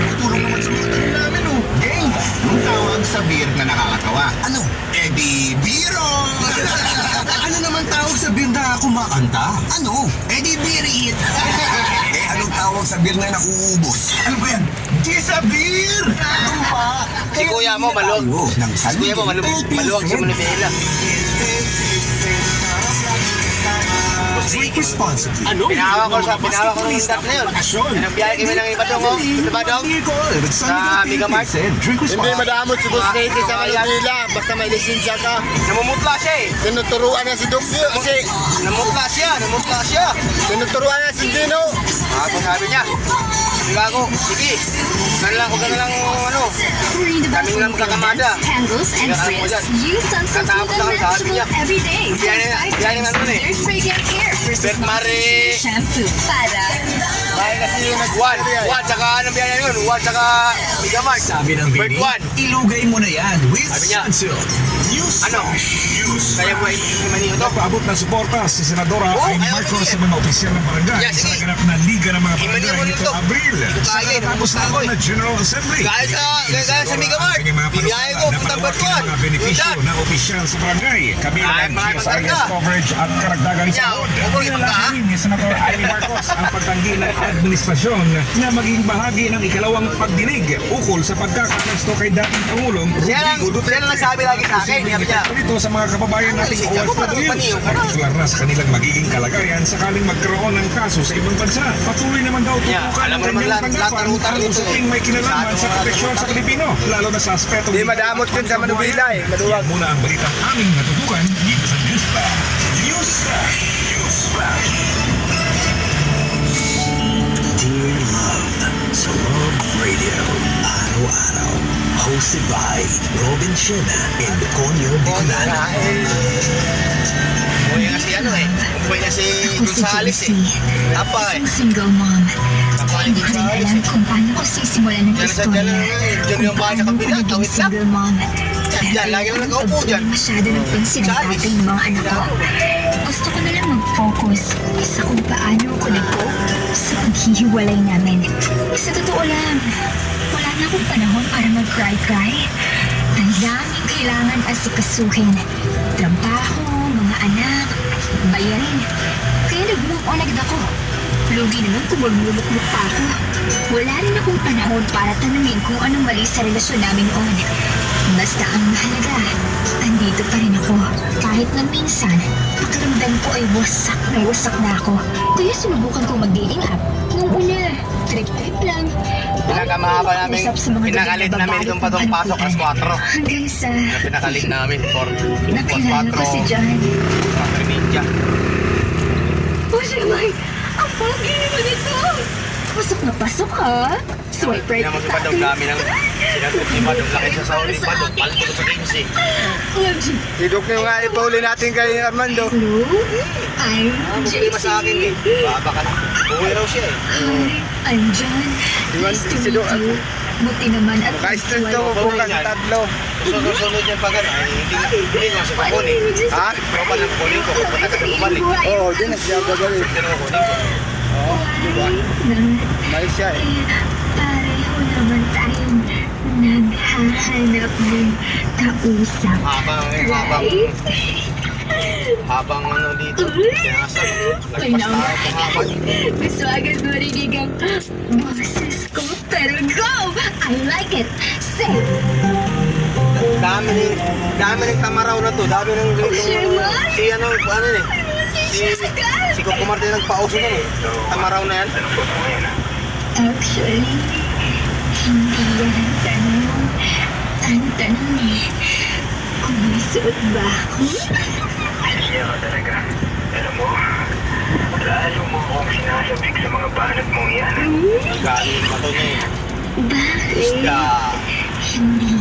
Tutulong naman sa mga tanong namin, oh. Game! Yung tawag sa beer na nakakatawa. Ano? Eddie Biro! Ano naman tawag sa beer na kumakanta? Ano? Eddie Beer It! Anong tawag sa beer na nauubos? Ano ba yan? Gisa Beer! Ano ba? Si kuya mo, maluwag. Si kuya mo, maluwag si Manibela. Drink responsibly. Ano? Pinahawa ko ng start na yun. Nagbiyahe kami ng Ibadong, oh. Ibadong? Sa Megamart. Drink Hindi responsibly. madamot si Boss Nate sa Manila. Basta may lisensya ka. Namumutla siya eh. Tinuturuan niya si Dukyo kasi Namutla siya. tinuturuan niya si Dino. Ako sabi niya. Sige ako, sige. Huwag ka na lang, ano. Daming lang magkakamada. Handles and Kaya frizz. ako dyan. Use Sunsilk Tatapos Smooth ako, and sabi niya. Manageable every day. Yan yung ano eh. There's fragrant hair versus Bert Marie. shampoo para Dahil kasi yung Juan, tsaka anong biyaya yun? Juan, tsaka Megamart. Sabi ng Bert baby, Juan. ilugay mo na yan with Sabi niya. Sunsilk. Ano? Kaya mo i-maniho to? Paabot ng suporta si Senadora Oo, Amy ayaw Marcos ko sa mga opisyal ng barangay Yeah, sa sige. naganap na Liga ng mga Imaniho Barangay mo nito nito. Abril Ito sa kaya, natapos namusta ako na eh. General Assembly. Kahit sa Megamart. Bibiyahe ko, puntang Bert Juan. Mga benepisyo Yan. ng opisyal sa barangay. Kabilang Ay, ang mga GSIS maganda. coverage at karagdagang Kanya, sahod. okay, maganda, ha? Nilalahanin ni Senador Amy Marcos ang pagtanggi ng administrasyon na maging bahagi ng ikalawang pagdinig ukol sa pagkakapesto kay dating Pangulong Siya lang nagsabi lagi sa akin. Sabi niya, Ito sa mga kababayan nating Ako, ako, OFW, maniyo. partikular na sa kanilang magiging kalagayan sakaling magkaroon ng kaso sa ibang bansa. Patuloy naman daw Yeah, tutukan alam ng mo naman kanyang lahat tanggapan ng utang ang dito, usaping eh. may kinalaman Masyado sa mga proteksyon sa Pilipino, lalo na sa aspeto Di madamot yun sa Manubila eh. Maluwag. Yan muna ang balitang aming natutukan dito sa Newsflash. Newsflash! Newsflash! Dear Love sa Love Radio. Araw-araw. Hosted by Robin Shena and Conyo Bicolano. Umuwi nga si ano eh. Umuwi nga si Gonzales eh. Tapa eh. isang single mom. Hindi ko rin alam kung paano ko sisimulan ng Diyan istorya. dyan yung bahay sa Paano ko kabila. naging Tawid lang. single mom. Diyan, lagi lang nag-aupo dyan. Masyado ng pansin ang Charis. tatay ng mga anak ko. Gusto ko na lang mag-focus sa kung paano ako nag-cope sa paghihiwalay namin. Sa totoo lang, wala na akong panahon para mag-cry-cry. Ang daming kailangan asikasuhin. Trabaho, mga anak, bayarin. Kaya nag-move on agad ako. Lugi naman kung magmumukmuk pa ako. Wala rin akong panahon para tanungin kung anong mali sa relasyon namin noon. Basta ang mahalaga, andito pa rin ako. Kahit na minsan, pakiramdam ko ay wasak na ako. Kaya sinubukan ko mag-dating app. Nung una, trip-trip lang. Pinakamahaba namin, Usap sa mga pinakalit ganyang namin babae itong patong pasok as 4. Hanggang sa Pinakalit namin for nakilala ko si John. 4 ninja. Oh, Shamay! Ang pogi naman ito! Pasok na pasok, ha? Swipe right Naman si Badong dami ng sinatot si Badong laki sa sauri. Badong palito sa 15. Si Dukyo nga ipauli natin kay Armando. Hello? I'm Bumili pa sa akin eh. Baba ka. Uwi raw siya eh. Hi, I'm John. Nice to Si meet Doc. you. Buti naman at Ka-stress to bukas tatlo. Sunod yan pa gano'n. Hindi nga siya kukunin. Ha? Tropa lang kukunin ko. Kung pagka ka bumalik. Oo, di na siya gagawin. Hindi na kukunin ko. Oo, di ba? Mali siya eh. Pareho naman tayong naghahanap ng kausap. Habang ano dito. Tinasa. Ay, Lagpas naman. tayo kumaman. Gusto agad marinig ang boses ko. Pero go! I like it. Say! Dami ng tamaraw na to. Dami ng Sherman? si ano eh. Si Coco Martin nagpauso na eh. Tamaraw na yan. Actually, hindi yan ang tanong. Ang tanong eh, kung may suot ba ako? Siya ka talaga. Alam mo, lalo mo akong sinasabik sa mga banat mong yan. Galing pa to niya eh. Bakit? Isda. Hindi